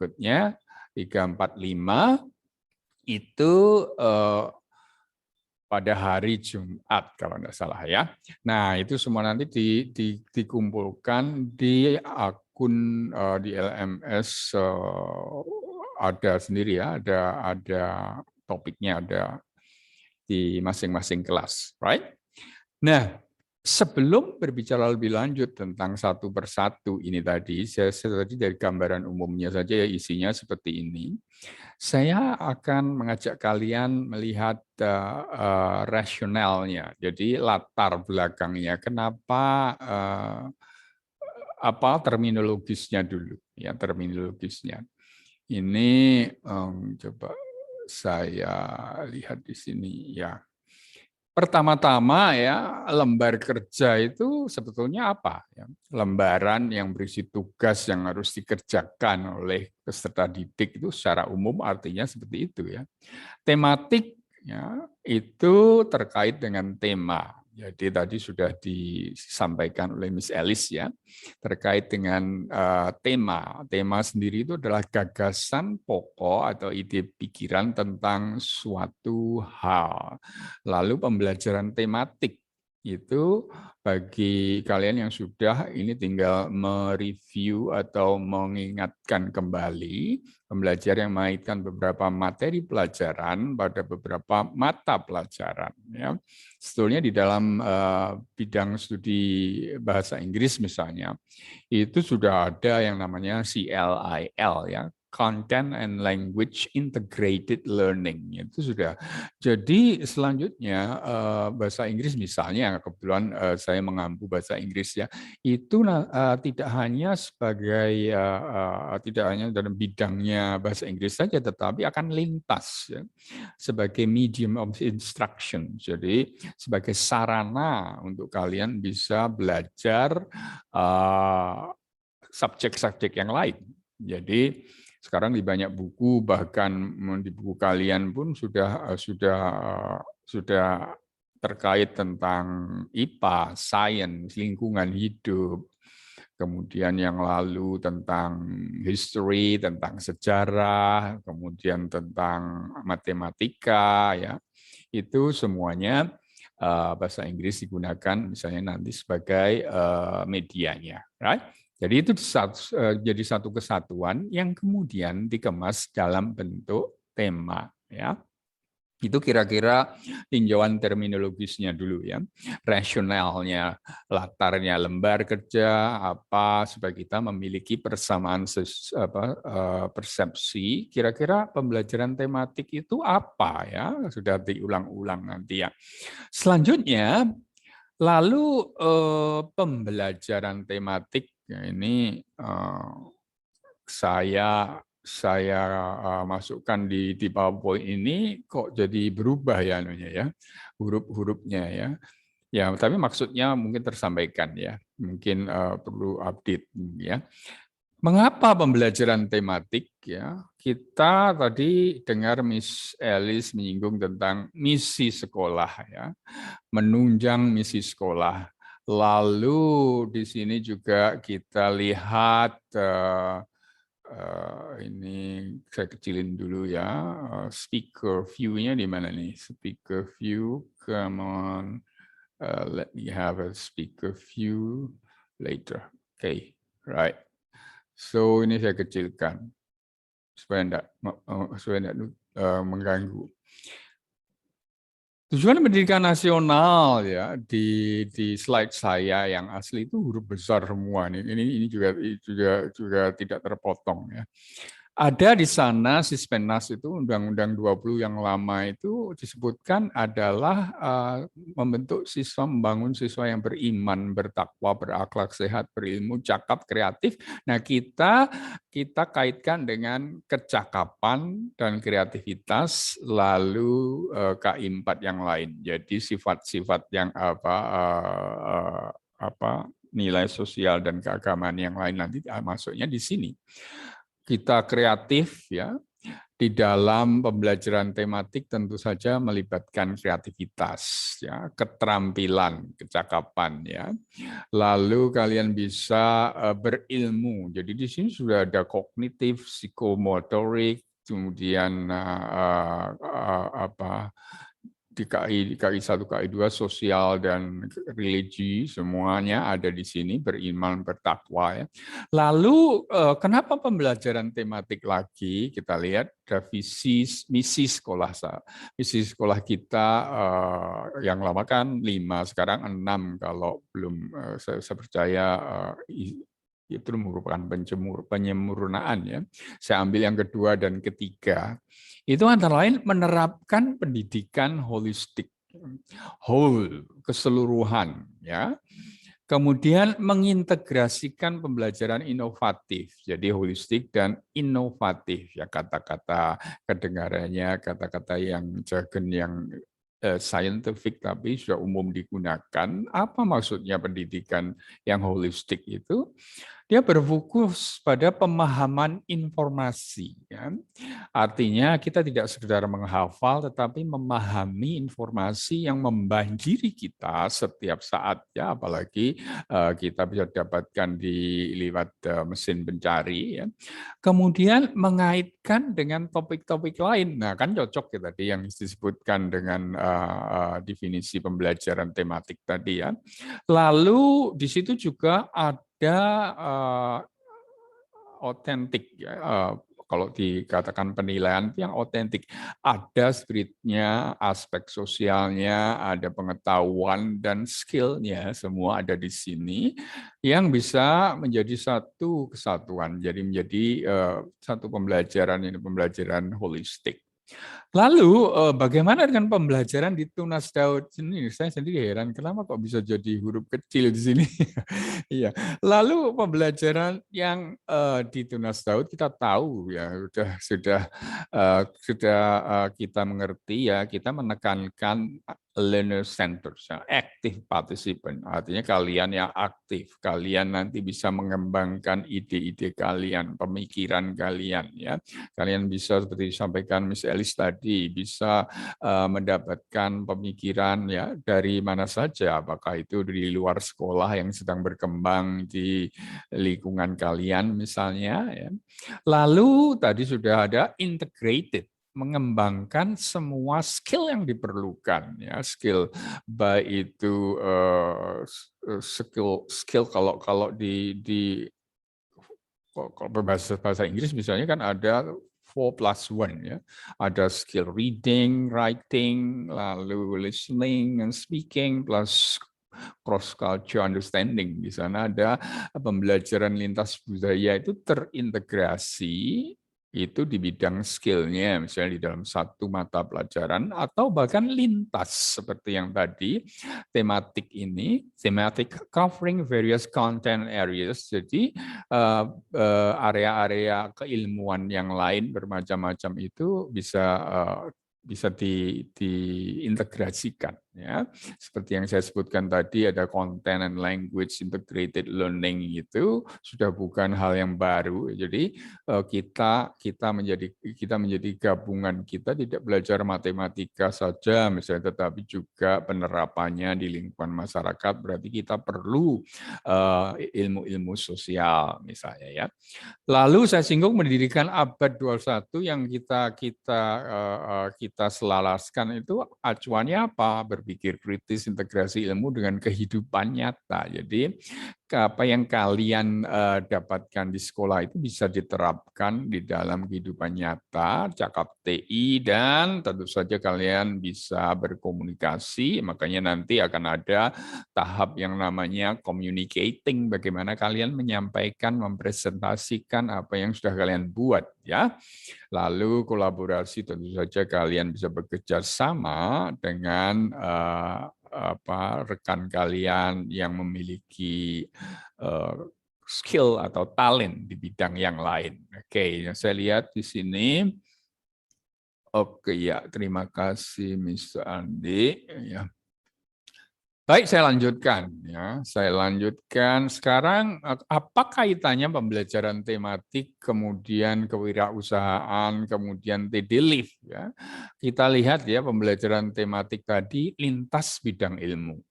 berikutnya 345 itu pada hari Jumat kalau tidak salah ya. Nah itu semua nanti dikumpulkan di akun di LMS ada sendiri ya, ada topiknya ada di masing-masing kelas, right? Nah, sebelum berbicara lebih lanjut tentang satu persatu ini tadi, saya tadi dari gambaran umumnya saja ya isinya seperti ini. Saya akan mengajak kalian melihat rasionalnya, jadi latar belakangnya, kenapa apa terminologisnya dulu, ya terminologisnya. Ini coba saya lihat di sini ya. Pertama-tama ya lembar kerja itu sebetulnya apa? Ya, lembaran yang berisi tugas yang harus dikerjakan oleh peserta didik itu secara umum artinya seperti itu ya. Tematik ya, itu terkait dengan tema. Jadi tadi sudah disampaikan oleh Miss Alice ya, terkait dengan tema. Tema sendiri itu adalah gagasan pokok atau ide pikiran tentang suatu hal. Lalu pembelajaran tematik itu bagi kalian yang sudah ini tinggal mereview atau mengingatkan kembali pembelajaran yang mengaitkan beberapa materi pelajaran pada beberapa mata pelajaran. Ya. Sebetulnya di dalam bidang studi bahasa Inggris misalnya, itu sudah ada yang namanya CLIL, ya, Content and Language Integrated Learning. Itu sudah. Jadi selanjutnya bahasa Inggris misalnya, kebetulan saya mengampu bahasa Inggris ya, itu tidak hanya sebagai tidak hanya dalam bidangnya bahasa Inggris saja, tetapi akan lintas ya, sebagai medium of instruction. Jadi sebagai sarana untuk kalian bisa belajar subjek-subjek yang lain. Jadi sekarang di banyak buku, bahkan di buku kalian pun sudah terkait tentang IPA, sains, lingkungan hidup, kemudian yang lalu tentang history, tentang sejarah, kemudian tentang matematika, ya itu semuanya bahasa Inggris digunakan misalnya nanti sebagai medianya, right? Jadi itu jadi satu kesatuan yang kemudian dikemas dalam bentuk tema, ya. Itu kira-kira tinjauan terminologisnya dulu ya, rasionalnya, latarnya lembar kerja apa supaya kita memiliki persamaan persepsi. Kira-kira pembelajaran tematik itu apa ya? Sudah diulang-ulang nanti ya. Selanjutnya, lalu pembelajaran tematik ya, ini saya masukkan di PowerPoint ini kok jadi berubah ya anunya ya, huruf-hurufnya ya. Ya, tapi maksudnya mungkin tersampaikan ya. Mungkin perlu update ya. Mengapa pembelajaran tematik ya? Kita tadi dengar Miss Alice menyinggung tentang misi sekolah ya. Menunjang misi sekolah. Lalu di sini juga kita lihat ini saya kecilin dulu ya, speaker view-nya di mana nih? Speaker view, come on, let me have a speaker view later. Okay, right. So ini saya kecilkan supaya enggak mengganggu. Tujuan pendidikan nasional ya di slide saya yang asli itu huruf besar semua nih. Ini juga tidak terpotong ya. Ada di sana Sispenas itu Undang-Undang 20 yang lama itu disebutkan adalah membentuk siswa, membangun siswa yang beriman, bertakwa, berakhlak sehat, berilmu, cakap, kreatif. Nah, kita kaitkan dengan kecakapan dan kreativitas, lalu KI4 yang lain. Jadi sifat-sifat yang nilai sosial dan keagamaan yang lain nanti masuknya di sini. Kita kreatif ya, di dalam pembelajaran tematik tentu saja melibatkan kreativitas, ya, keterampilan, kecakapan, ya. Lalu kalian bisa berilmu. Jadi di sini sudah ada kognitif, psikomotorik, kemudian apa di KI 1, KI 2, sosial dan religi, semuanya ada di sini, beriman, bertakwa, ya. Lalu kenapa pembelajaran tematik lagi? Kita lihat ada misi sekolah. Misi sekolah kita yang lama kan 5, sekarang 6 kalau belum, saya percaya itu merupakan penyempurnaan, ya. Saya ambil yang kedua dan ketiga. Itu antara lain menerapkan pendidikan holistik, whole, keseluruhan, ya. Kemudian mengintegrasikan pembelajaran inovatif, jadi holistik dan inovatif, ya, kata-kata kedengarannya kata-kata yang jargon yang scientific tapi sudah umum digunakan. Apa maksudnya pendidikan yang holistik itu? Dia berfokus pada pemahaman informasi, ya. Artinya kita tidak sekedar menghafal, tetapi memahami informasi yang membanjiri kita setiap saat, ya. Apalagi kita bisa dapatkan lewat mesin pencari, ya. Kemudian mengaitkan dengan topik-topik lain. Nah, kan cocok ya tadi yang disebutkan dengan definisi pembelajaran tematik tadi, ya. Lalu di situ juga ada otentik, ya. Kalau dikatakan penilaian itu yang otentik, ada spiritnya, aspek sosialnya, ada pengetahuan dan skillnya, semua ada di sini yang bisa menjadi satu kesatuan, jadi menjadi satu pembelajaran, ini pembelajaran holistik. Lalu bagaimana dengan pembelajaran di Tunas Daud ini? Saya sendiri heran kenapa kok bisa jadi huruf kecil di sini. Iya. Lalu pembelajaran yang di Tunas Daud kita tahu, ya, sudah kita mengerti, ya, kita menekankan learner center, active participant. Artinya kalian yang aktif, kalian nanti bisa mengembangkan ide-ide kalian, pemikiran kalian, ya. Kalian bisa seperti disampaikan Miss Elis tadi, bisa mendapatkan pemikiran, ya, dari mana saja, apakah itu di luar sekolah yang sedang berkembang di lingkungan kalian misalnya, ya. Lalu tadi sudah ada integrated, mengembangkan semua skill yang diperlukan, ya, skill baik itu skill kalau di kalau bahasa Inggris misalnya kan ada 4+1, ya. Ada skill reading, writing, lalu listening and speaking plus cross culture understanding. Di sana ada pembelajaran lintas budaya itu terintegrasi itu di bidang skill-nya, misalnya di dalam satu mata pelajaran atau bahkan lintas seperti yang tadi tematik ini, thematic covering various content areas. Jadi area-area keilmuan yang lain bermacam-macam itu bisa diintegrasikan, ya. Seperti yang saya sebutkan tadi, ada content and language integrated learning, itu sudah bukan hal yang baru. Jadi kita menjadi gabungan, kita tidak belajar matematika saja misalnya, tetapi juga penerapannya di lingkungan masyarakat. Berarti kita perlu ilmu-ilmu sosial misalnya, ya. Lalu saya singgung pendidikan abad 21 yang kita selalaskan itu acuannya apa? Berpikir kritis, integrasi ilmu dengan kehidupan nyata. Jadi apa yang kalian dapatkan di sekolah itu bisa diterapkan di dalam kehidupan nyata, cakap TI, dan tentu saja kalian bisa berkomunikasi. Makanya nanti akan ada tahap yang namanya communicating, bagaimana kalian menyampaikan, mempresentasikan apa yang sudah kalian buat, ya. Lalu kolaborasi, tentu saja kalian bisa bekerja sama dengan rekan kalian yang memiliki skill atau talent di bidang yang lain. Oke, yang saya lihat di sini. Oke, ya, terima kasih Miss Andi, ya. Baik, saya lanjutkan ya. Saya lanjutkan sekarang apa kaitannya pembelajaran tematik kemudian kewirausahaan kemudian TD Live ya. Kita lihat ya pembelajaran tematik tadi lintas bidang ilmu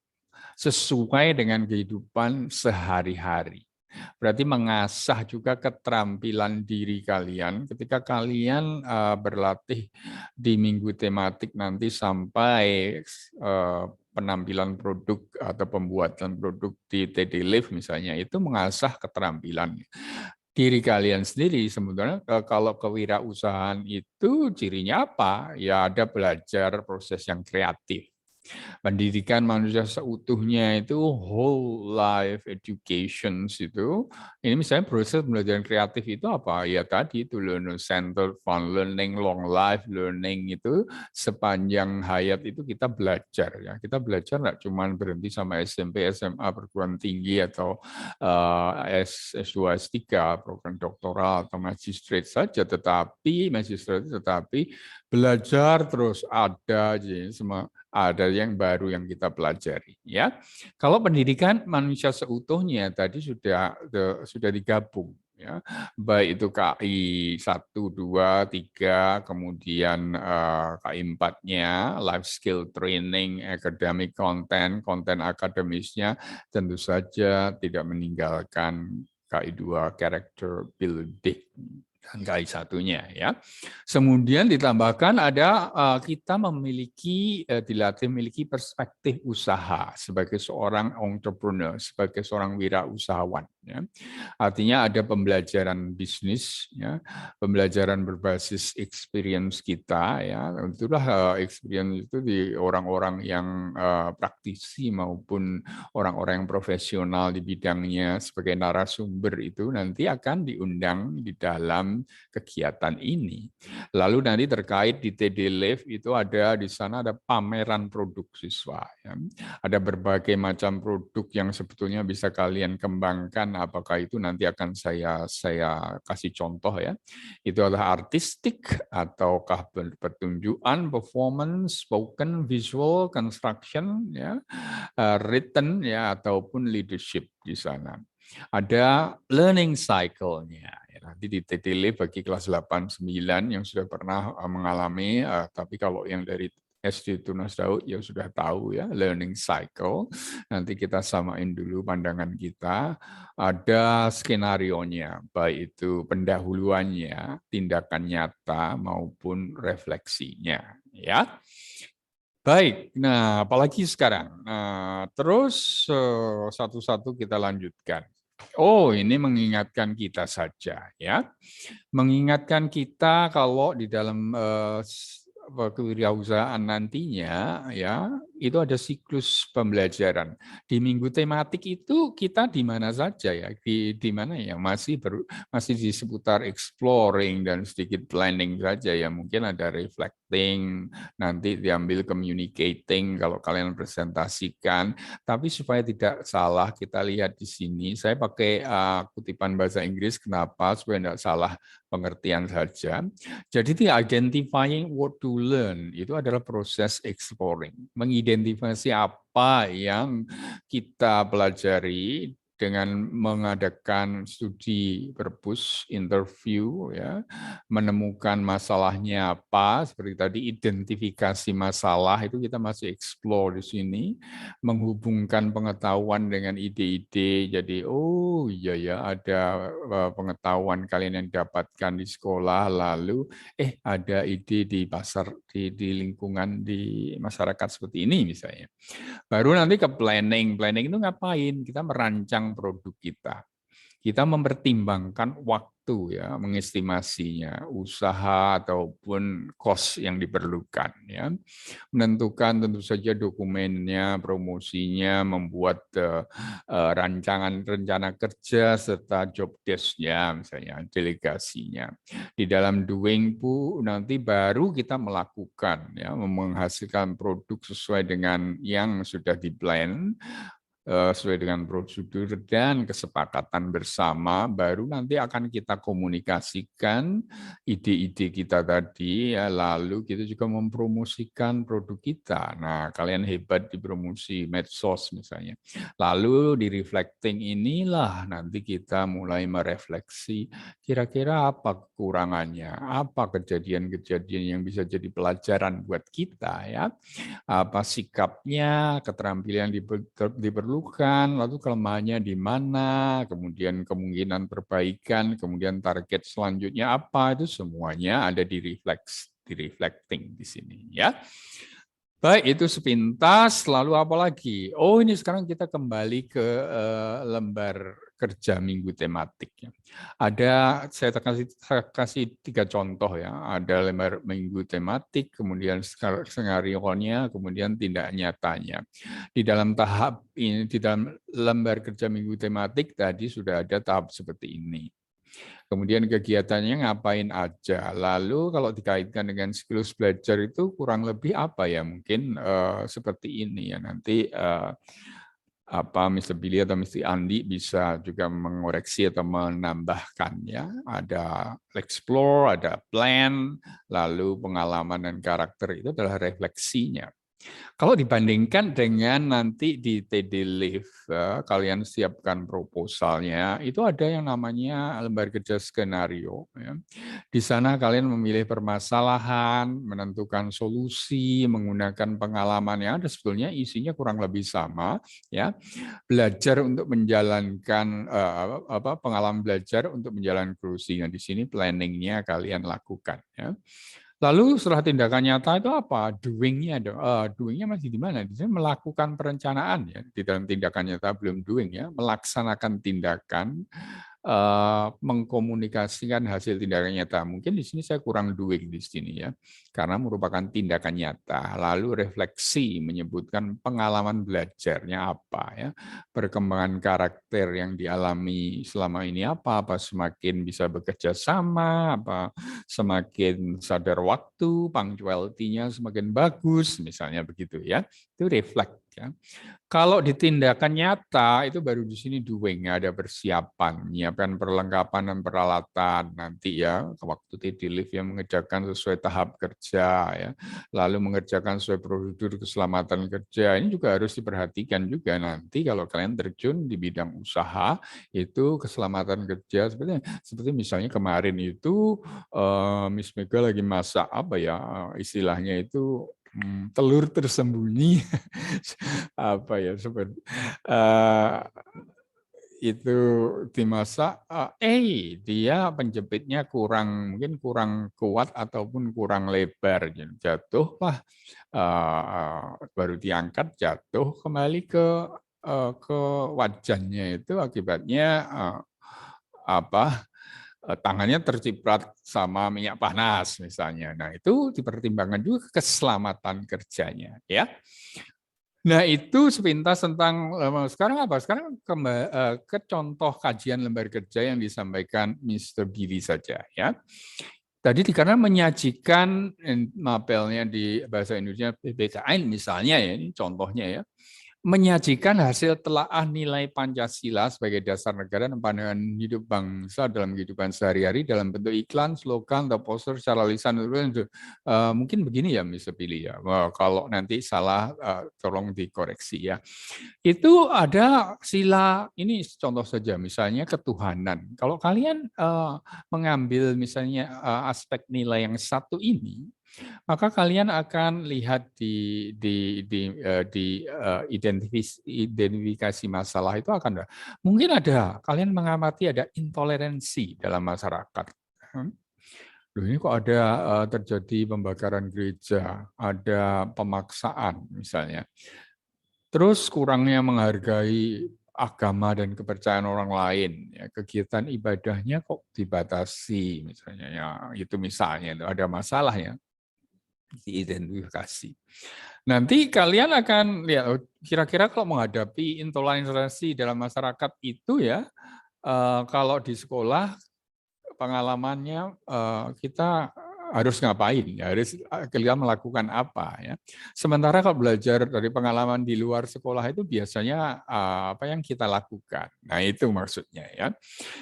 sesuai dengan kehidupan sehari-hari. Berarti mengasah juga keterampilan diri kalian ketika kalian berlatih di minggu tematik nanti sampai penampilan produk atau pembuatan produk di TD Live misalnya, itu mengasah keterampilan diri kalian sendiri. Sebetulnya kalau kewirausahaan itu cirinya apa? Ya ada belajar proses yang kreatif. Pendidikan manusia seutuhnya itu whole life education itu. Ini misalnya proses pembelajaran kreatif itu apa? Ya tadi itu learner centered fun learning, long life learning itu sepanjang hayat itu kita belajar ya. Kita belajar nggak cuma berhenti sama SMP, SMA, perguruan tinggi atau S2, S3, program doktoral atau magistrate saja, tetapi belajar terus ada semua ada yang baru yang kita pelajari ya. Kalau pendidikan manusia seutuhnya tadi sudah digabung ya. Baik itu KI 1, 2, 3, kemudian KI 4-nya life skill training, academic content, konten akademisnya tentu saja tidak meninggalkan KI 2 character building dan KI 1-nya ya. Kemudian ditambahkan ada kita dilatih memiliki perspektif usaha sebagai seorang entrepreneur, sebagai seorang wirausahawan. Ya. Artinya ada pembelajaran bisnis, ya, pembelajaran berbasis experience kita. Ya. Itulah experience itu di orang-orang yang praktisi maupun orang-orang yang profesional di bidangnya sebagai narasumber itu nanti akan diundang di dalam kegiatan ini. Lalu nanti terkait di TD Live itu ada di sana ada pameran produk siswa. Ya. Ada berbagai macam produk yang sebetulnya bisa kalian kembangkan. Apakah itu nanti akan saya kasih contoh ya. Itu adalah artistik ataukah pertunjukan, performance, spoken, visual, construction, ya, written ya ataupun leadership di sana. Ada learning cycle-nya. Nanti di TTL bagi kelas 8, 9 yang sudah pernah mengalami, tapi kalau yang dari SD Tunas Daud ya sudah tahu ya learning cycle. Nanti kita samain dulu pandangan kita. Ada skenario-nya, baik itu pendahuluannya, tindakan nyata maupun refleksinya. Ya. Baik, nah apalagi sekarang. Nah, terus satu-satu kita lanjutkan. Oh, ini mengingatkan kita saja ya. Mengingatkan kita kalau di dalam kewirausahaan nantinya ya, itu ada siklus pembelajaran. Di minggu tematik itu kita di mana saja ya? Di mana ya? Masih di seputar exploring dan sedikit planning saja ya. Mungkin ada reflecting, nanti diambil communicating kalau kalian presentasikan. Tapi supaya tidak salah kita lihat di sini, saya pakai kutipan bahasa Inggris kenapa supaya tidak salah pengertian saja. Jadi di identifying what to learn itu adalah proses exploring, mengidentifikasi apa yang kita pelajari dengan mengadakan studi perpus, interview, ya, menemukan masalahnya apa, seperti tadi identifikasi masalah itu kita masih explore di sini, menghubungkan pengetahuan dengan ide-ide. Jadi, oh iya ya ada pengetahuan kalian yang dapatkan di sekolah, lalu ada ide di pasar, di lingkungan, di masyarakat seperti ini misalnya. Baru nanti ke planning. Planning itu ngapain? Kita merancang produk kita. Kita mempertimbangkan waktu ya, mengestimasinya, usaha ataupun cost yang diperlukan ya. Menentukan tentu saja dokumennya, promosinya, membuat rancangan rencana kerja serta job desk-nya misalnya, delegasinya. Di dalam doing Bu nanti baru kita melakukan ya, menghasilkan produk sesuai dengan yang sudah di-plan. sesuai dengan prosedur dan kesepakatan bersama, baru nanti akan kita komunikasikan ide-ide kita tadi, ya, lalu kita juga mempromosikan produk kita. Nah, kalian hebat di promosi medsos misalnya. Lalu di reflecting inilah nanti kita mulai merefleksi kira-kira apa kekurangannya, apa kejadian-kejadian yang bisa jadi pelajaran buat kita, ya, apa sikapnya, keterampilan diperlukan, lalu kelemahannya di mana, kemudian kemungkinan perbaikan, kemudian target selanjutnya apa, itu semuanya ada di reflecting di sini, ya. Baik, itu sepintas. Lalu apa lagi? Oh, ini sekarang kita kembali ke lembar kerja minggu tematik. Ada, saya kasih 3 contoh ya. Ada lembar minggu tematik, kemudian skenario-nya, kemudian tindak nyatanya. Di dalam tahap ini, di dalam lembar kerja minggu tematik tadi sudah ada tahap seperti ini. Kemudian kegiatannya ngapain aja. Lalu kalau dikaitkan dengan siklus belajar itu kurang lebih apa ya? Mungkin seperti ini ya. Nanti Mr. Billy atau Mr. Andi bisa juga mengoreksi atau menambahkan ya. Ada explore, ada plan, lalu pengalaman dan karakter itu adalah refleksinya. Kalau dibandingkan dengan nanti di TD Live, kalian siapkan proposalnya, itu ada yang namanya lembar kerja skenario. Ya. Di sana kalian memilih permasalahan, menentukan solusi, menggunakan pengalaman yang ada sebetulnya isinya kurang lebih sama. Ya, belajar untuk menjalankan pengalaman belajar untuk menjalankan solusi. Nah, di sini planningnya kalian lakukan. Ya. Lalu setelah tindakan nyata itu apa? Doing-nya masih di mana? Di sini melakukan perencanaan ya. Di dalam tindakan nyata belum doing ya, melaksanakan tindakan, mengkomunikasikan hasil tindakan nyata. Mungkin di sini saya kurang doing di sini ya, karena merupakan tindakan nyata. Lalu refleksi menyebutkan pengalaman belajarnya apa ya, perkembangan karakter yang dialami selama ini apa semakin bisa bekerja sama, apa semakin sadar waktu, punctuality-nya semakin bagus, misalnya begitu ya. Itu reflect ya. Kalau di tindakan nyata itu baru di sini doing, ada persiapan, menyiapkan perlengkapan dan peralatan nanti ya waktu TD Live yang mengerjakan sesuai tahap kerja ya, lalu mengerjakan sesuai prosedur keselamatan kerja. Ini juga harus diperhatikan juga nanti kalau kalian terjun di bidang usaha itu keselamatan kerja seperti misalnya kemarin itu Miss Mega lagi masak apa ya istilahnya itu telur tersembunyi apa ya seperti itu dimasak dia penjepitnya mungkin kurang kuat ataupun kurang lebar jatuhlah baru diangkat jatuh kembali ke wajannya itu akibatnya tangannya terciprat sama minyak panas misalnya. Nah, itu dipertimbangkan juga keselamatan kerjanya ya. Nah, itu sepintas tentang sekarang apa? Sekarang ke contoh kajian lembar kerja yang disampaikan Mr. Billy saja ya. Tadi karena menyajikan mapelnya di bahasa Indonesia PBKN misalnya ya, ini contohnya ya. Menyajikan hasil telaah nilai Pancasila sebagai dasar negara dan pandangan hidup bangsa dalam kehidupan sehari-hari dalam bentuk iklan, slogan, atau poster secara lisan. Mungkin begini ya, Mr. Billy ya. Kalau nanti salah, tolong dikoreksi ya. Itu ada sila, ini contoh saja, misalnya ketuhanan. Kalau kalian mengambil misalnya aspek nilai yang satu ini, maka kalian akan lihat di identifikasi masalah itu akan mungkin ada kalian mengamati ada intoleransi dalam masyarakat. Loh, ini kok ada terjadi pembakaran gereja, ada pemaksaan misalnya. Terus kurangnya menghargai agama dan kepercayaan orang lain, ya, kegiatan ibadahnya kok dibatasi misalnya ya, itu misalnya itu ada masalah ya. Diidentifikasi. Nanti kalian akan lihat kira-kira kalau menghadapi intoleransi dalam masyarakat itu ya, kalau di sekolah pengalamannya kita harus ngapain, ya, harus kalian melakukan apa ya. Sementara kalau belajar dari pengalaman di luar sekolah itu biasanya apa yang kita lakukan. Nah, itu maksudnya ya.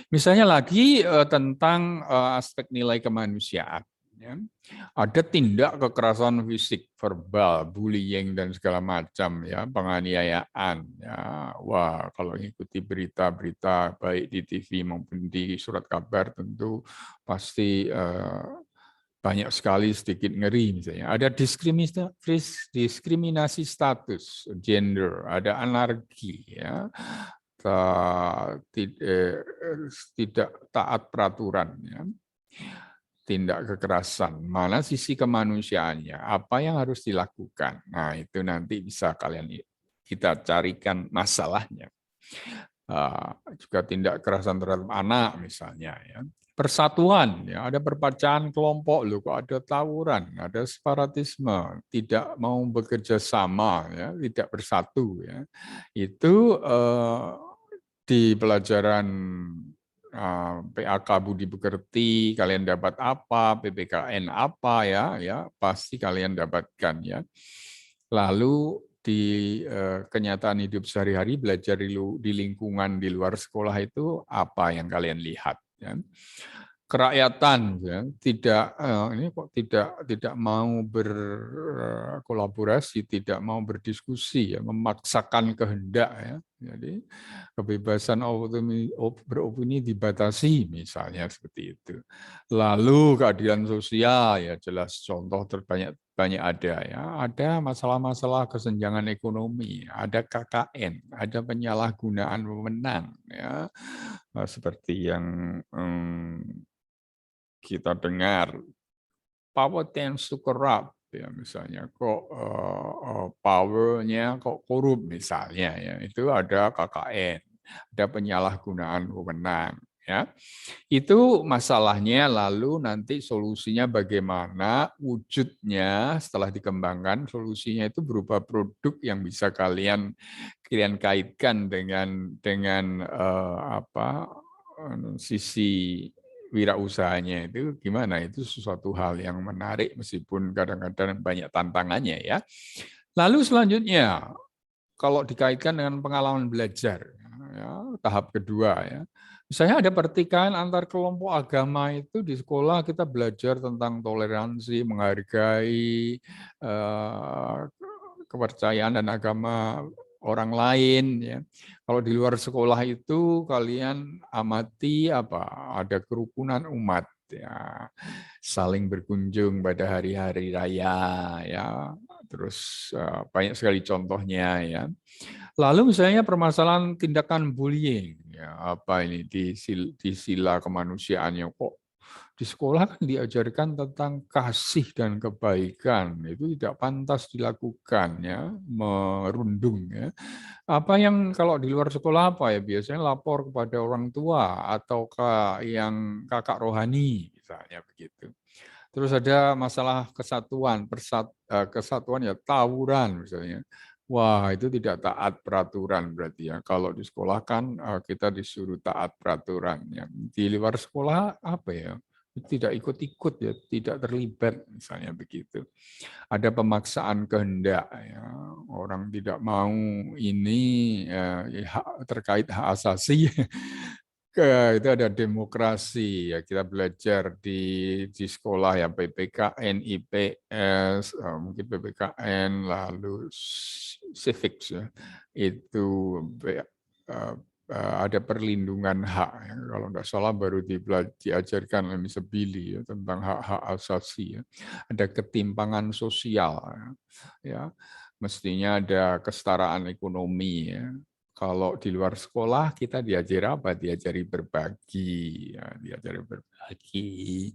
Misalnya lagi tentang aspek nilai kemanusiaan. Ya. Ada tindak kekerasan fisik, verbal, bullying dan segala macam ya, penganiayaan. Ya. Wah, kalau ikuti berita-berita baik di TV maupun di surat kabar tentu pasti banyak sekali sedikit ngeri misalnya. Ada diskriminasi status, gender, ada anarki ya. Tidak taat peraturan ya. Tindak kekerasan, mana sisi kemanusiaannya, apa yang harus dilakukan. Nah, itu nanti bisa kita carikan masalahnya. Juga tindak kekerasan terhadap anak misalnya ya. Persatuan ya, ada perpecahan kelompok loh, kok ada tawuran, ada separatisme, tidak mau bekerja sama ya, tidak bersatu ya. Itu di pelajaran PAK Budi Pekerti, kalian dapat apa, PPKN apa ya pasti kalian dapatkan ya. Lalu di kenyataan hidup sehari-hari belajar di lingkungan di luar sekolah itu apa yang kalian lihat ya. Kerakyatan ya, ini kok tidak mau berkolaborasi, tidak mau berdiskusi ya, memaksakan kehendak ya. Jadi kebebasan beropini dibatasi misalnya seperti itu. Lalu keadilan sosial ya jelas contoh terbanyak ada ya. Ada masalah-masalah kesenjangan ekonomi, ada KKN, ada penyalahgunaan wewenang ya. Seperti yang kita dengar power tends to corrupt ya misalnya kok powernya kok korup misalnya ya itu ada KKN, ada penyalahgunaan wewenang ya. Itu masalahnya, lalu nanti solusinya bagaimana, wujudnya setelah dikembangkan solusinya itu berupa produk yang bisa kalian kaitkan dengan sisi wirausahanya itu gimana, itu sesuatu hal yang menarik meskipun kadang-kadang banyak tantangannya ya. Lalu selanjutnya kalau dikaitkan dengan pengalaman belajar ya, tahap kedua ya. Misalnya ada pertikaian antar kelompok agama itu di sekolah kita belajar tentang toleransi, menghargai kepercayaan dan agama orang lain ya. Kalau di luar sekolah itu kalian amati apa? Ada kerukunan umat ya. Saling berkunjung pada hari-hari raya ya. Terus banyak sekali contohnya ya. Lalu misalnya permasalahan tindakan bullying ya, apa ini di sila kemanusiaannya kok di sekolah kan diajarkan tentang kasih dan kebaikan, itu tidak pantas dilakukan ya, merundung ya. Apa yang kalau di luar sekolah apa ya, biasanya lapor kepada orang tua ataukah yang kakak rohani misalnya begitu. Terus ada masalah kesatuan ya, tawuran misalnya. Wah, itu tidak taat peraturan berarti ya. Kalau di sekolah kan kita disuruh taat peraturan ya. Di luar sekolah apa ya? Tidak ikut-ikut ya, tidak terlibat misalnya begitu. Ada pemaksaan kehendak ya. Orang tidak mau ini terkait hak asasi. Itu ada demokrasi ya, kita belajar di sekolah ya, PPKN, IPS, mungkin PPKN, lalu civics ya, itu ada perlindungan hak ya. Kalau nggak salah baru diajarkan oleh Misebili ya, tentang hak-hak asasi ya. Ada ketimpangan sosial ya, mestinya ada kesetaraan ekonomi ya. Kalau di luar sekolah kita diajari apa? Diajari berbagi, ya, diajari berbagi,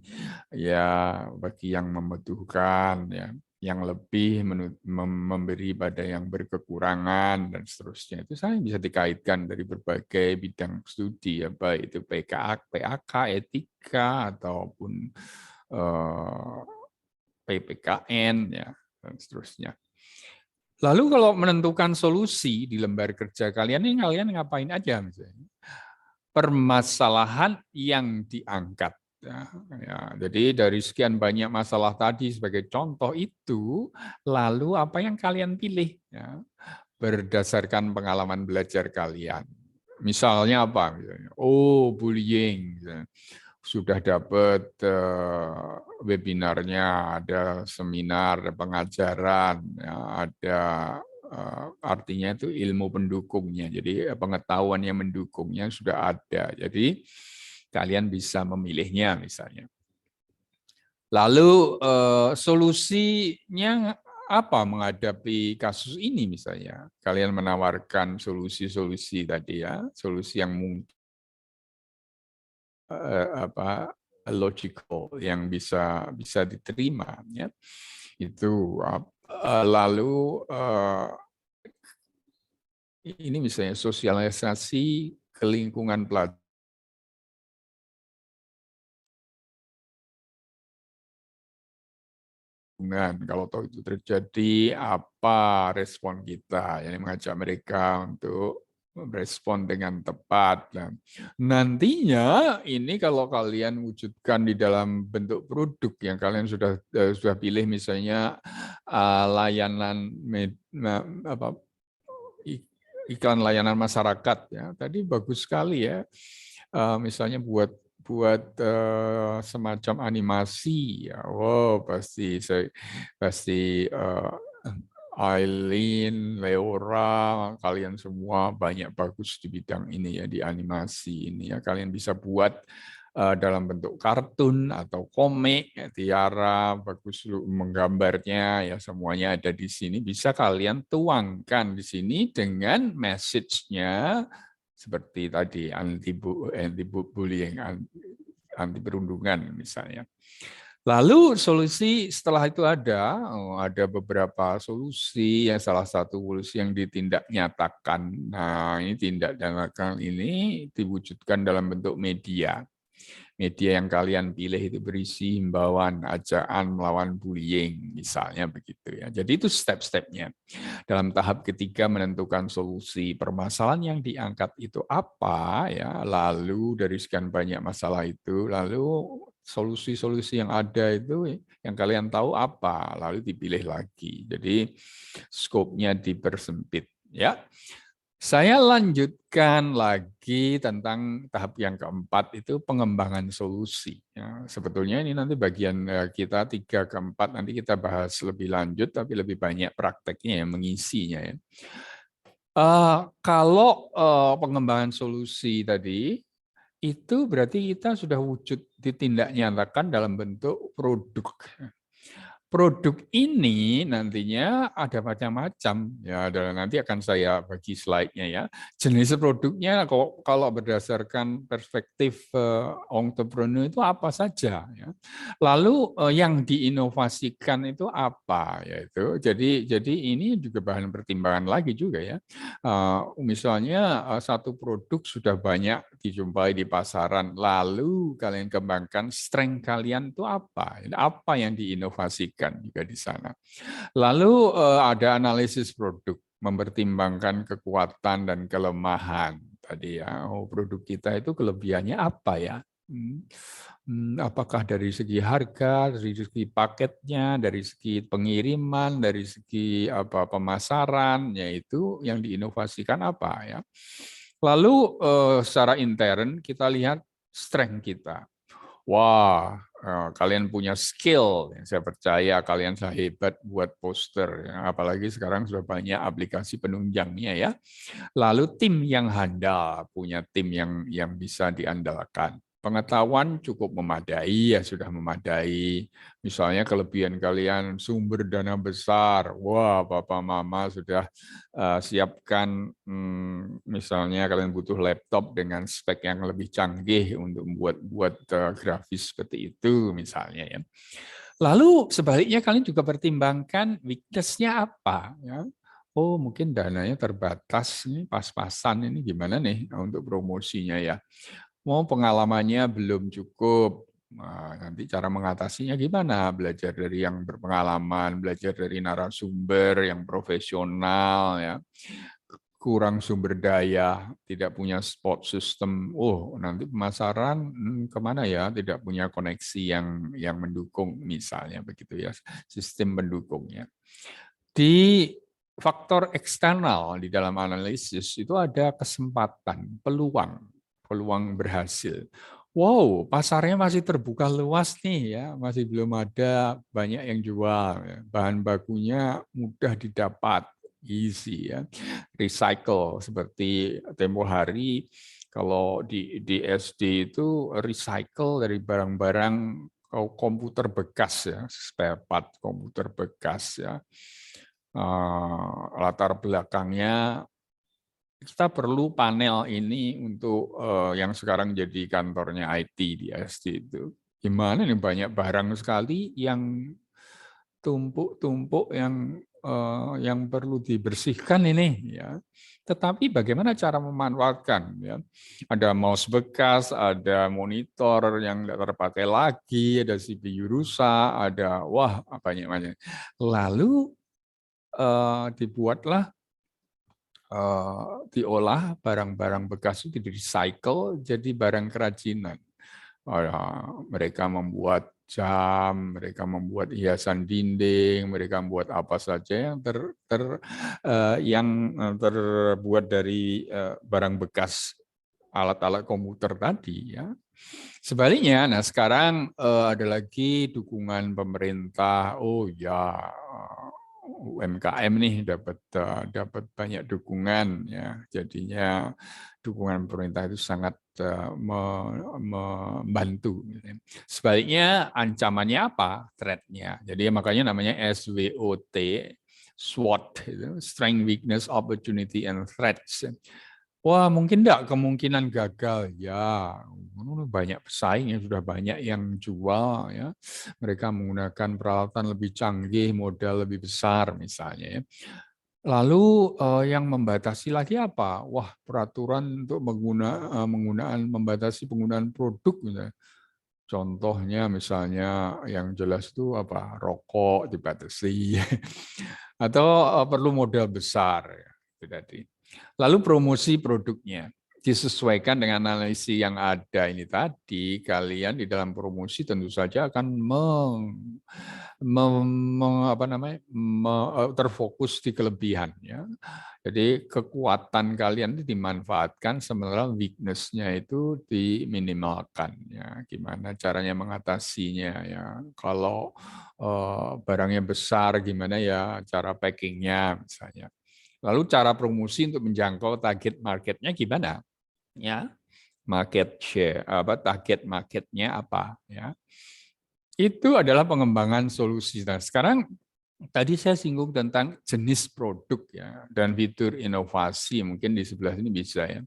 ya bagi yang membutuhkan, ya, yang lebih memberi pada yang berkekurangan dan seterusnya. Itu saya bisa dikaitkan dari berbagai bidang studi, ya, baik itu PAK, etika ataupun PPKN, ya dan seterusnya. Lalu kalau menentukan solusi di lembar kerja kalian, ini kalian ngapain aja misalnya? Permasalahan yang diangkat Ya, jadi dari sekian banyak masalah tadi sebagai contoh itu, lalu apa yang kalian pilih ya, berdasarkan pengalaman belajar kalian. Misalnya apa? Oh, bullying. Sudah dapat webinarnya, ada seminar, ada pengajaran, ya, ada artinya itu ilmu pendukungnya. Jadi pengetahuan yang mendukungnya sudah ada. Jadi kalian bisa memilihnya misalnya. Lalu solusinya apa menghadapi kasus ini misalnya? Kalian menawarkan solusi-solusi tadi ya, solusi yang mungkin logical yang bisa diterima ya. Itu lalu ini misalnya sosialisasi ke lingkungan pelajar. Kalau tahu itu terjadi, apa respon kita? Yang mengajak mereka untuk merespon dengan tepat. Nah, nantinya ini kalau kalian wujudkan di dalam bentuk produk yang kalian sudah pilih, misalnya layanan iklan layanan masyarakat ya. Tadi bagus sekali ya. Misalnya buat semacam animasi ya. Wow, pasti Aileen, Leora, kalian semua banyak bagus di bidang ini ya, di animasi ini ya. Kalian bisa buat dalam bentuk kartun atau komik, ya, Tiara bagus menggambarnya ya, semuanya ada di sini. Bisa kalian tuangkan di sini dengan message-nya seperti tadi anti bullying, anti perundungan misalnya. Lalu solusi setelah itu ada beberapa solusi, yang salah satu solusi yang ditindak nyatakan. Nah, ini tindak nyatakan ini diwujudkan dalam bentuk media. Media yang kalian pilih itu berisi himbauan, ajakan melawan bullying, misalnya begitu ya. Jadi itu step-stepnya. Dalam tahap ketiga menentukan solusi permasalahan yang diangkat itu apa ya, lalu dari sekian banyak masalah itu, lalu solusi-solusi yang ada itu yang kalian tahu apa, lalu dipilih lagi. Jadi skopnya dipersempit ya. Saya lanjutkan lagi tentang tahap yang keempat, itu pengembangan solusi. Ya, sebetulnya ini nanti bagian kita 3 ke 4 nanti kita bahas lebih lanjut, tapi lebih banyak prakteknya yang mengisinya ya. Kalau pengembangan solusi tadi itu berarti kita sudah wujud ditindak nyatakan dalam bentuk produk. Produk ini nantinya ada macam-macam ya, nanti akan saya bagi slide-nya ya. Jenis produknya kalau berdasarkan perspektif entrepreneur itu apa saja ya. Lalu yang diinovasikan itu apa, yaitu jadi ini juga bahan pertimbangan lagi juga ya. Misalnya satu produk sudah banyak dijumpai di pasaran, lalu kalian kembangkan strength kalian itu apa yang diinovasikan juga di sana. Lalu ada analisis produk, mempertimbangkan kekuatan dan kelemahan tadi ya. Produk kita itu kelebihannya apa ya? Apakah dari segi harga, dari segi paketnya, dari segi pengiriman, dari segi pemasaran, yaitu yang diinovasikan apa ya. Lalu secara intern kita lihat strength kita. Wah, kalian punya skill, saya percaya kalian hebat buat poster, apalagi sekarang sudah banyak aplikasi penunjangnya ya. Lalu tim yang handal, punya tim yang bisa diandalkan. Pengetahuan cukup memadai, ya sudah memadai. Misalnya kelebihan kalian sumber dana besar, wah Papa Mama sudah siapkan, misalnya kalian butuh laptop dengan spek yang lebih canggih untuk buat grafis seperti itu misalnya ya. Lalu sebaliknya kalian juga pertimbangkan weakness-nya apa ya. Oh, mungkin dananya terbatas, nih pas-pasan, ini gimana nih untuk promosinya ya. Mau pengalamannya belum cukup. Nah, nanti cara mengatasinya gimana? Belajar dari yang berpengalaman, belajar dari narasumber yang profesional ya. kurang sumber daya, tidak punya support system, nanti pemasaran kemana ya? Tidak punya koneksi yang mendukung, misalnya begitu ya, sistem pendukungnya. Di faktor eksternal di dalam analisis itu ada kesempatan, peluang berhasil. Wow, pasarnya masih terbuka luas nih ya, masih belum ada banyak yang jual. Bahan bakunya mudah didapat, easy ya. Recycle seperti tempo hari kalau di SD itu recycle dari barang-barang komputer bekas ya, spare part komputer bekas ya. Latar belakangnya kita perlu panel ini untuk yang sekarang jadi kantornya IT di SD itu. Gimana nih banyak barang sekali yang tumpuk-tumpuk yang perlu dibersihkan ini ya. Tetapi bagaimana cara memanfaatkan ya? Ada mouse bekas, ada monitor yang tidak terpakai lagi, ada CPU rusak, ada banyak-banyak. Lalu dibuatlah diolah barang-barang bekas itu di recycle jadi barang kerajinan. Mereka membuat jam, mereka membuat hiasan dinding, mereka membuat apa saja yang terbuat dari barang bekas alat-alat komputer tadi ya. Sebaliknya, nah sekarang ada lagi dukungan pemerintah. Oh ya, UMKM nih dapat banyak dukungan ya. Jadinya dukungan pemerintah itu sangat membantu. Sebaliknya ancamannya apa? Threat-nya. Jadi makanya namanya SWOT, SWOT, Strength, Weakness, Opportunity, and Threats. Wah, mungkin enggak kemungkinan gagal. Ya, banyak pesaing, sudah banyak yang jual. Ya. Mereka menggunakan peralatan lebih canggih, modal lebih besar misalnya. Ya. Lalu yang membatasi lagi apa? Wah, peraturan untuk membatasi penggunaan produk. Misalnya. Contohnya misalnya yang jelas itu apa? Rokok dibatasi. Atau perlu modal besar. Ya. Itu tadi. Lalu promosi produknya disesuaikan dengan analisis yang ada ini tadi. Kalian di dalam promosi tentu saja akan terfokus di kelebihan. Ya. Jadi kekuatan kalian itu dimanfaatkan, sementara weakness-nya itu diminimalkan. Ya. Gimana caranya mengatasinya? Ya. Kalau barangnya besar, gimana ya cara packingnya misalnya. Lalu cara promosi untuk menjangkau target marketnya gimana? Ya, market share, target marketnya apa? Ya, itu adalah pengembangan solusi. Nah, sekarang tadi saya singgung tentang jenis produk ya dan fitur inovasi. Mungkin di sebelah sini bisa ya.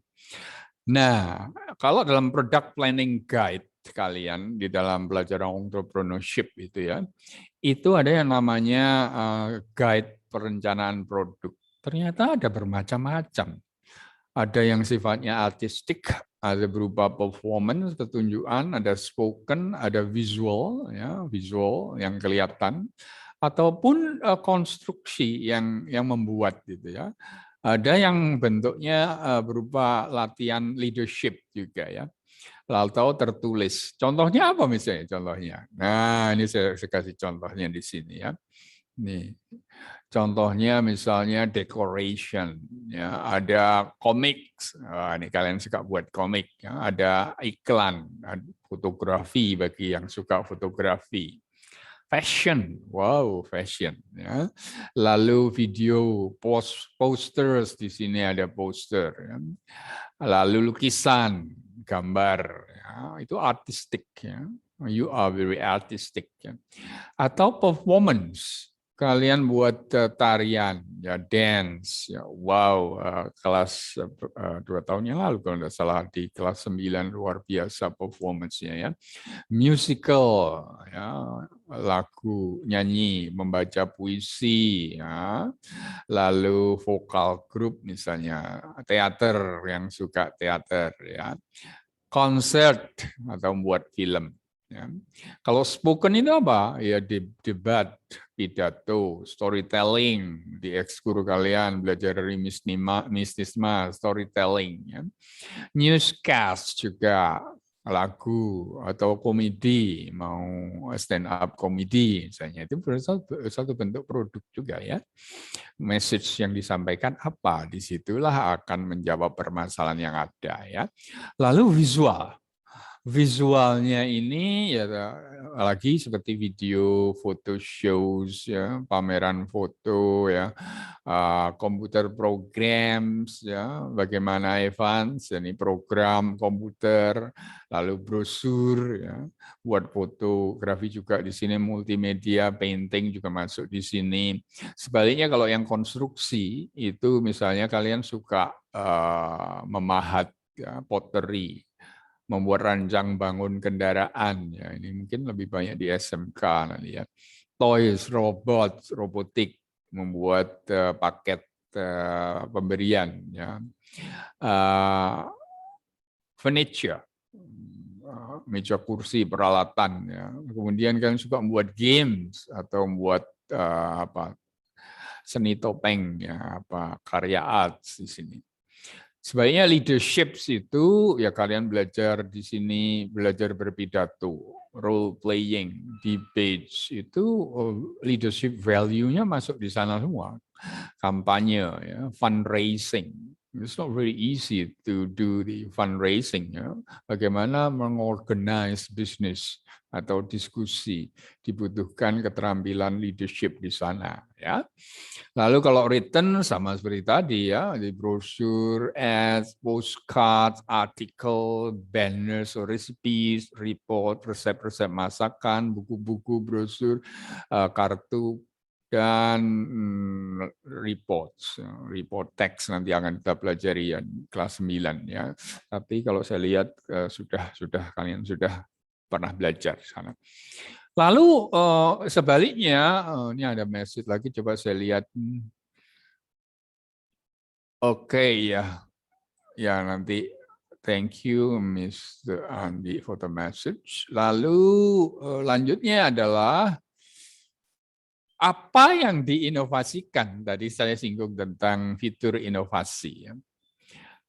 Nah, kalau dalam product planning guide kalian di dalam pelajaran entrepreneurship itu ya, itu ada yang namanya guide perencanaan produk. Ternyata ada bermacam-macam. Ada yang sifatnya artistik, ada berupa performance, ketunjukan, ada spoken, ada visual, ya, visual yang kelihatan, ataupun konstruksi yang membuat gitu ya. Ada yang bentuknya berupa latihan leadership juga ya. Lalu tertulis. Contohnya apa misalnya? Contohnya. Nah, ini saya kasih contohnya di sini ya. Nih. Contohnya misalnya decoration, ya ada komik. Ini kalian suka buat komik, ya. Ada iklan, ada fotografi bagi yang suka fotografi. Fashion, wow, fashion. Ya. Lalu video, posters di sini ada poster. Ya. Lalu lukisan, gambar, ya. Itu artistik. Ya. You are very artistic. Ya. Atau performance. Kalian buat tarian, ya dance, ya wow, kelas 2 tahun yang lalu kalau tidak salah di kelas 9 luar biasa performance-nya ya. Musical, ya lagu, nyanyi, membaca puisi, ya. Lalu vokal group misalnya, teater yang suka teater, ya. Konser atau membuat film. Ya. Kalau spoken itu apa? Ya debat, pidato, storytelling. Di ekskul kalian belajar dari mistisma, storytelling. Ya. Newscast juga, lagu atau komedi, mau stand up komedi misalnya, itu satu bentuk produk juga ya. Message yang disampaikan apa, disitulah akan menjawab permasalahan yang ada ya. Lalu visual. Visualnya ini ya lagi seperti video, foto shows, ya, pameran foto, ya, komputer programs, ya, bagaimana Evans, ini program komputer, lalu brosur, ya, buat fotografi juga di sini, multimedia, painting juga masuk di sini. Sebaliknya kalau yang konstruksi itu misalnya kalian suka memahat, ya, pottery, membuat ranjang bangun kendaraan, ya ini mungkin lebih banyak di SMK nanti ya. Toys, robot, robotik, membuat paket pemberian, ya. Furniture, meja kursi, peralatan, ya. Kemudian kalian suka membuat games atau membuat apa, seni topeng, ya, apa, karya arts di sini. Sebaiknya leadership itu ya kalian belajar di sini, belajar berpidato, role playing, debates, itu leadership value-nya masuk di sana semua. Kampanye, ya, fundraising. It's not very easy to do the fundraising, ya. Bagaimana mengorganize bisnis atau diskusi, dibutuhkan keterampilan leadership di sana, ya. Lalu kalau written sama seperti tadi ya, di brosur, ads, postcards, artikel, banners, recipes, report, resep-resep masakan, buku-buku, brosur, kartu, dan report text nanti akan kita pelajari ya kelas 9 ya. Tapi kalau saya lihat sudah kalian sudah pernah belajar di sana. Lalu sebaliknya, ini ada message lagi, coba saya lihat. Oke, ya, ya nanti thank you Mr. Andi for the message. Lalu lanjutnya adalah apa yang diinovasikan. Tadi saya singgung tentang fitur inovasi. Ya.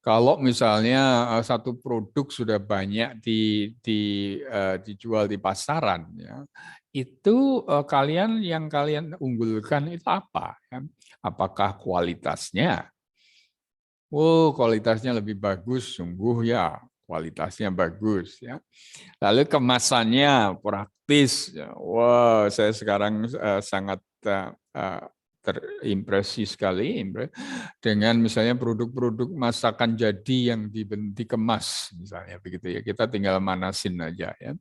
Kalau misalnya satu produk sudah banyak dijual di pasaran, ya, itu yang kalian unggulkan itu apa? Ya? Apakah kualitasnya? Oh, kualitasnya lebih bagus, sungguh ya, kualitasnya bagus ya. Lalu kemasannya praktis, ya. Wow, saya sekarang sangat terimpresi sekali dengan misalnya produk-produk masakan jadi yang dikemas, misalnya begitu ya. Kita tinggal manasin aja ya.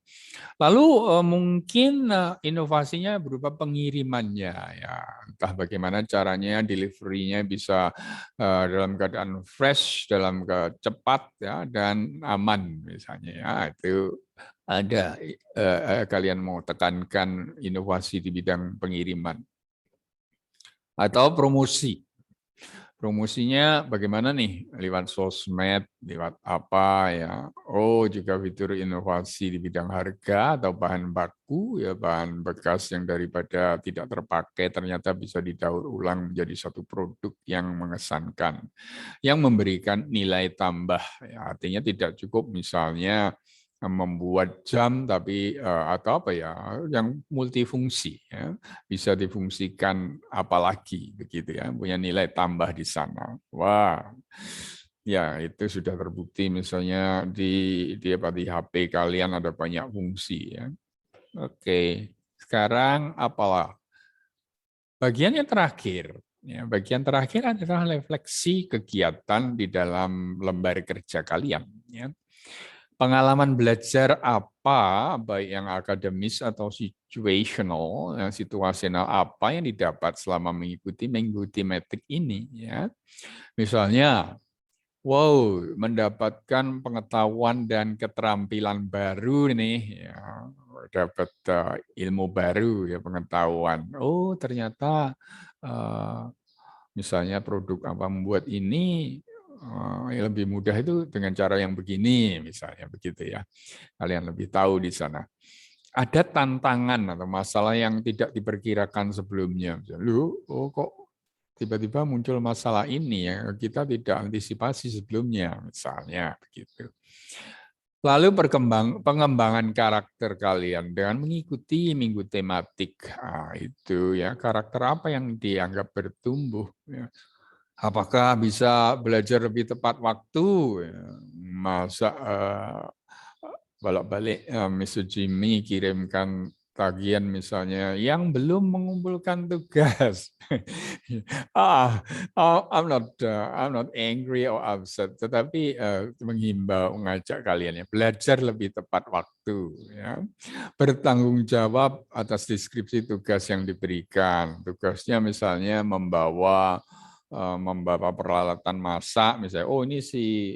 Lalu mungkin inovasinya berupa pengirimannya ya, entah bagaimana caranya delivery-nya bisa dalam keadaan fresh, dalam cepat ya dan aman misalnya ya. Itu ada kalian mau tekankan inovasi di bidang pengiriman atau promosi. Promosinya bagaimana nih? Lewat sosmed, lewat apa ya? Oh, juga fitur inovasi di bidang harga atau bahan baku, ya bahan bekas yang daripada tidak terpakai ternyata bisa didaur ulang menjadi satu produk yang mengesankan, yang memberikan nilai tambah. Ya, artinya tidak cukup misalnya membuat jam tapi atau apa ya yang multifungsi ya, bisa difungsikan apalagi begitu ya, punya nilai tambah di sana. Wah, ya itu sudah terbukti misalnya di HP kalian ada banyak fungsi ya. Oke, sekarang apalah bagian yang terakhir. Ya, bagian terakhir adalah refleksi kegiatan di dalam lembar kerja kalian. Ya. Pengalaman belajar apa, baik yang akademis atau situational, yang situasional apa yang didapat selama mengikuti metric ini, ya. Misalnya, wow, mendapatkan pengetahuan dan keterampilan baru nih, ya, dapat ilmu baru ya pengetahuan. Oh, ternyata misalnya produk apa membuat ini lebih mudah itu dengan cara yang begini, misalnya begitu ya. Kalian lebih tahu di sana. ada tantangan atau masalah yang tidak diperkirakan sebelumnya. Lu, oh kok tiba-tiba muncul masalah ini ya, kita tidak antisipasi sebelumnya, misalnya begitu. Lalu pengembangan karakter kalian dengan mengikuti minggu tematik. Itu ya, karakter apa yang dianggap bertumbuh ya. Apakah bisa belajar lebih tepat waktu? Ya. Masa bolak-balik Mr. Jimmy kirimkan tagihan misalnya yang belum mengumpulkan tugas. I'm not angry or upset, tetapi menghimbau, mengajak kalian ya belajar lebih tepat waktu, ya, bertanggung jawab atas deskripsi tugas yang diberikan. Tugasnya misalnya membawa peralatan masak, misalnya, oh ini si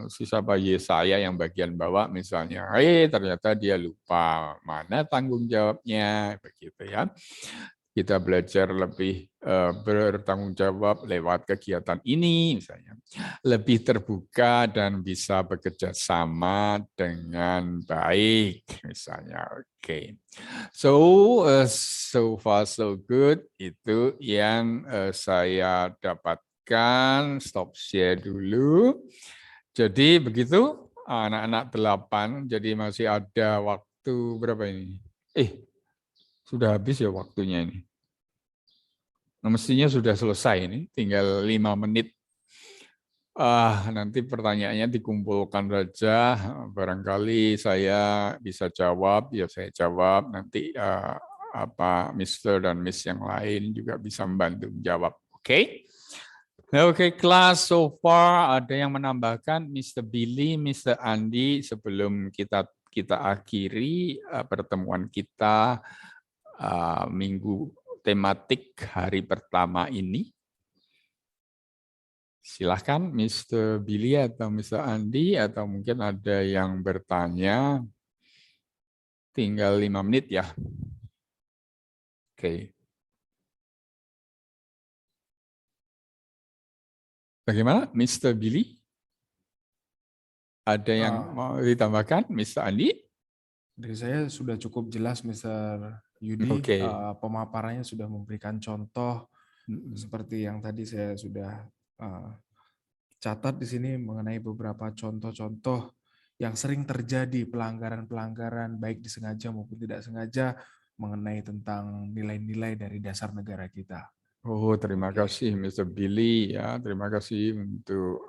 siapa Yesaya yang bagian bawa misalnya, ternyata dia lupa, mana tanggung jawabnya, begitu ya. Kita belajar lebih bertanggung jawab lewat kegiatan ini, misalnya, lebih terbuka dan bisa bekerja sama dengan baik, misalnya. Oke. So far so good, itu yang saya dapatkan. Stop share dulu. Jadi begitu anak-anak 8, jadi masih ada waktu berapa ini? Sudah habis ya waktunya ini. Nah, mestinya sudah selesai ini, tinggal 5 menit. Nanti pertanyaannya dikumpulkan saja, barangkali saya bisa jawab, ya saya jawab, nanti Mr. dan Miss yang lain juga bisa membantu menjawab. Oke? Oke, kelas so far ada yang menambahkan Mr. Billy, Mr. Andi sebelum kita akhiri pertemuan kita minggu tematik hari pertama ini. Silahkan Mr. Billy atau Mr. Andi, atau mungkin ada yang bertanya. Tinggal 5 menit ya. Oke. Bagaimana Mr. Billy? Ada yang mau ditambahkan Mr. Andi? Dari saya sudah cukup jelas Mr. Yudi. Oke. Pemaparannya sudah memberikan contoh seperti yang tadi saya sudah catat di sini mengenai beberapa contoh-contoh yang sering terjadi pelanggaran-pelanggaran baik disengaja maupun tidak sengaja mengenai tentang nilai-nilai dari dasar negara kita. Oh, terima kasih Mr. Billy ya. Terima kasih untuk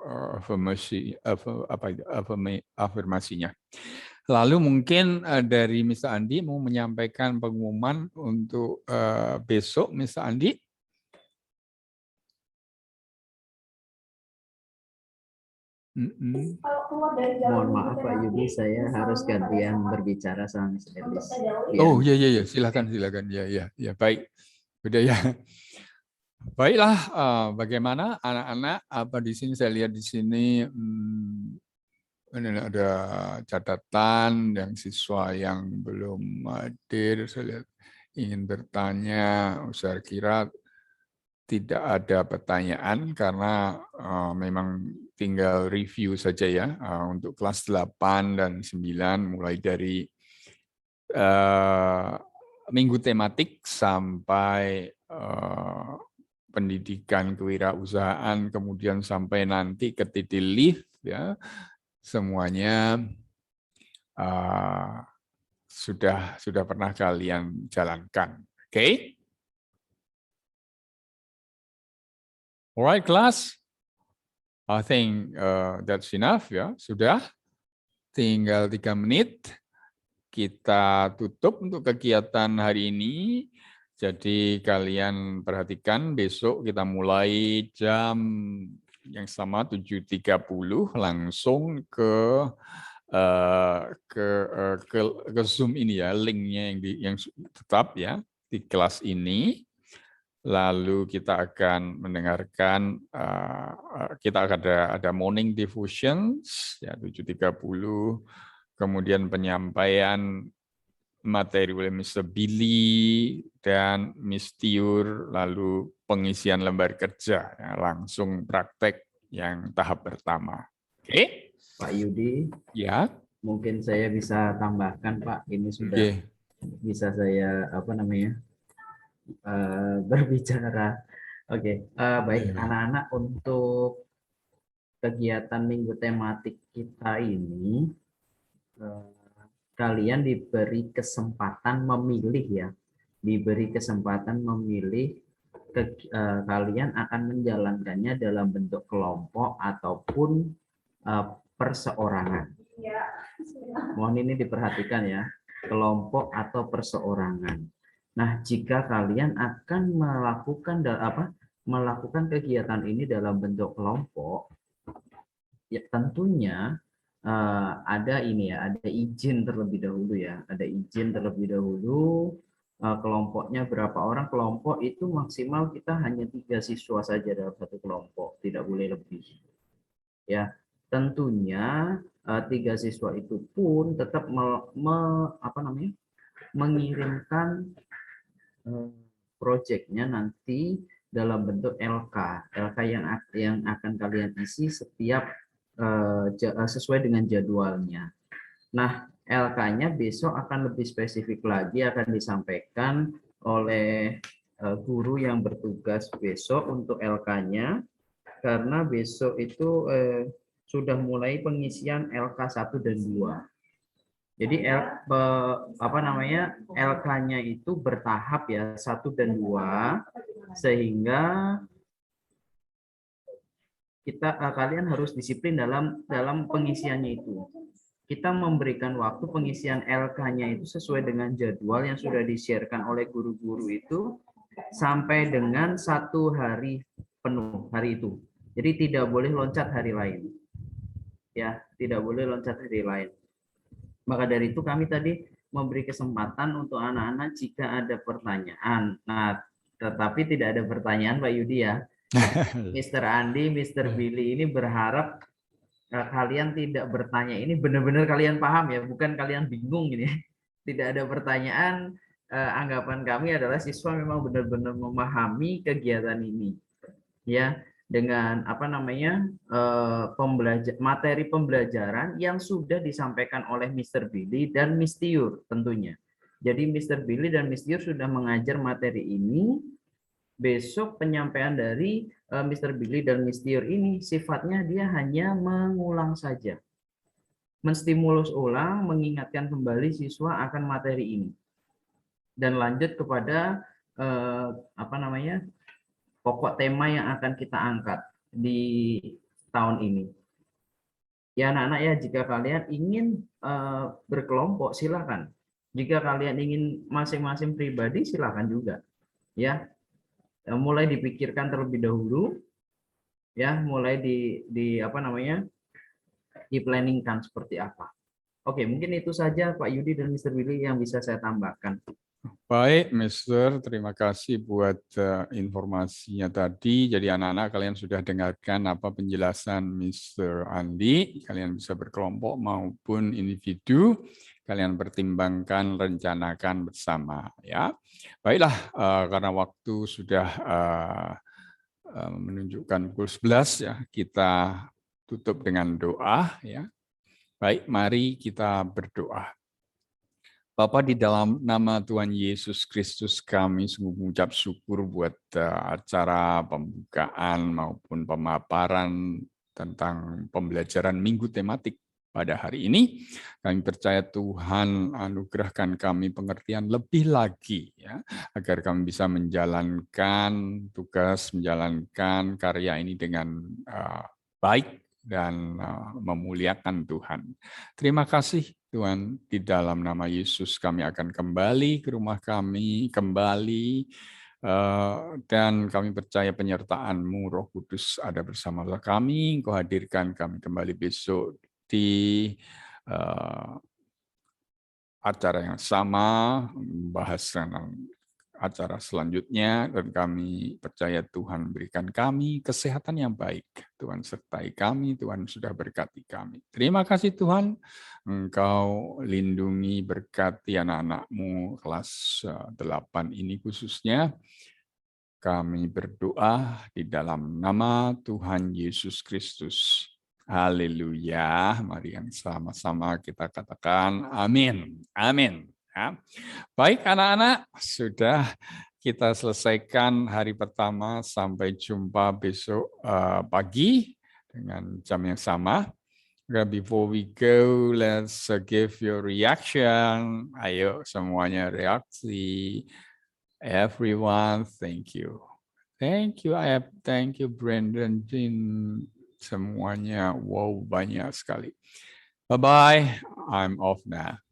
afirmasinya. Lalu mungkin dari Mr. Andi mau menyampaikan pengumuman untuk besok, Mr. Andi. Mohon maaf Pak Yudi, saya harus gantian berbicara sama Miss Elis. Oh iya, silakan. Ya baik. Udah ya. Baiklah, bagaimana anak-anak? Apa di sini saya lihat di sini ini ada catatan yang siswa yang belum hadir. Saya lihat ingin bertanya. Saya kira tidak ada pertanyaan karena memang tinggal review saja ya untuk kelas 8 dan 9 mulai dari minggu tematik sampai pendidikan kewirausahaan, kemudian sampai nanti ke titik lift ya, semuanya sudah pernah kalian jalankan. Oke? Alright, class. I think that's enough ya. Sudah. Tinggal 3 menit. Kita tutup untuk kegiatan hari ini. Jadi kalian perhatikan besok kita mulai jam yang sama 7.30 langsung ke Zoom ini ya, linknya yang tetap ya di kelas ini. Lalu kita akan mendengarkan, kita akan ada morning devotions ya 7.30, kemudian penyampaian materi oleh Mr. Billy dan Miss Tiur, lalu pengisian lembar kerja ya, langsung praktek yang tahap pertama. Oke? Pak Yudi, Ya. mungkin saya bisa tambahkan Pak, ini sudah bisa saya berbicara. Oke, baik anak-anak, untuk kegiatan minggu tematik kita ini, kalian diberi kesempatan memilih ya, diberi kesempatan memilih kalian akan menjalankannya dalam bentuk kelompok ataupun perseorangan. Mohon ini diperhatikan ya, kelompok atau perseorangan. Nah, jika kalian akan melakukan kegiatan ini dalam bentuk kelompok, ya tentunya ada izin terlebih dahulu ya, ada izin terlebih dahulu. Kelompoknya berapa orang kelompok, itu maksimal kita hanya 3 siswa saja dalam satu kelompok, tidak boleh lebih. Ya, tentunya 3 siswa itu pun tetap mengirimkan proyeknya nanti dalam bentuk LK yang akan kalian isi setiap sesuai dengan jadwalnya. Nah, LK-nya besok akan lebih spesifik lagi, akan disampaikan oleh guru yang bertugas besok untuk LK-nya, karena besok itu sudah mulai pengisian LK 1 dan 2. Jadi LK-nya itu bertahap ya, 1 dan 2, sehingga kalian harus disiplin dalam pengisiannya itu. Kita memberikan waktu pengisian LK-nya itu sesuai dengan jadwal yang sudah di-share-kan oleh guru-guru itu sampai dengan 1 hari penuh hari itu. Jadi tidak boleh loncat hari lain. Ya, tidak boleh loncat hari lain. Maka dari itu kami tadi memberi kesempatan untuk anak-anak jika ada pertanyaan. Nah, tetapi tidak ada pertanyaan Pak Yudi ya. Mr. Andi, Mr. Billy ini berharap kalian tidak bertanya. Ini benar-benar kalian paham ya, bukan kalian bingung ini. Tidak ada pertanyaan. Anggapan kami adalah siswa memang benar-benar memahami kegiatan ini. Ya, dengan materi pembelajaran yang sudah disampaikan oleh Mr. Billy dan Miss Tiur tentunya. Jadi Mr. Billy dan Miss Tiur sudah mengajar materi ini. Besok penyampaian dari Mr. Billy dan Miss Tiur ini sifatnya dia hanya mengulang saja, menstimulus ulang, mengingatkan kembali siswa akan materi ini, dan lanjut kepada pokok tema yang akan kita angkat di tahun ini. Ya anak-anak ya, jika kalian ingin berkelompok silakan. Jika kalian ingin masing-masing pribadi silakan juga. Ya, mulai dipikirkan terlebih dahulu. Ya, mulai di-planningkan seperti apa. Oke, mungkin itu saja Pak Yudi dan Mr. Willy yang bisa saya tambahkan. Baik, Mister, terima kasih buat informasinya tadi. Jadi anak-anak kalian sudah dengarkan apa penjelasan Mr. Andi. Kalian bisa berkelompok maupun individu. Kalian pertimbangkan, rencanakan bersama. Ya, baiklah, karena waktu sudah menunjukkan pukul 11 ya, kita tutup dengan doa. Ya, baik, mari kita berdoa. Bapa, di dalam nama Tuhan Yesus Kristus kami sungguh mengucap syukur buat acara pembukaan maupun pemaparan tentang pembelajaran minggu tematik pada hari ini. Kami percaya Tuhan anugerahkan kami pengertian lebih lagi ya, agar kami bisa menjalankan tugas, menjalankan karya ini dengan baik dan memuliakan Tuhan. Terima kasih Tuhan, di dalam nama Yesus kami akan kembali ke rumah kami, dan kami percaya penyertaan-Mu Roh Kudus ada bersama kami. Engkau hadirkan kami kembali besok di acara yang sama, membahas acara selanjutnya, dan kami percaya Tuhan berikan kami kesehatan yang baik. Tuhan sertai kami, Tuhan sudah berkati kami. Terima kasih Tuhan, Engkau lindungi, berkati anak-anak-Mu kelas 8 ini khususnya. Kami berdoa di dalam nama Tuhan Yesus Kristus. Haleluya. Mari yang sama-sama kita katakan amin. Amin. Ya. Baik anak-anak, sudah kita selesaikan hari pertama. Sampai jumpa besok pagi dengan jam yang sama. Before we go, let's give your reaction. Ayo semuanya reaksi. Everyone, thank you. Thank you, thank you Brandon, Jin, semuanya. Wow, banyak sekali. Bye-bye. I'm off now.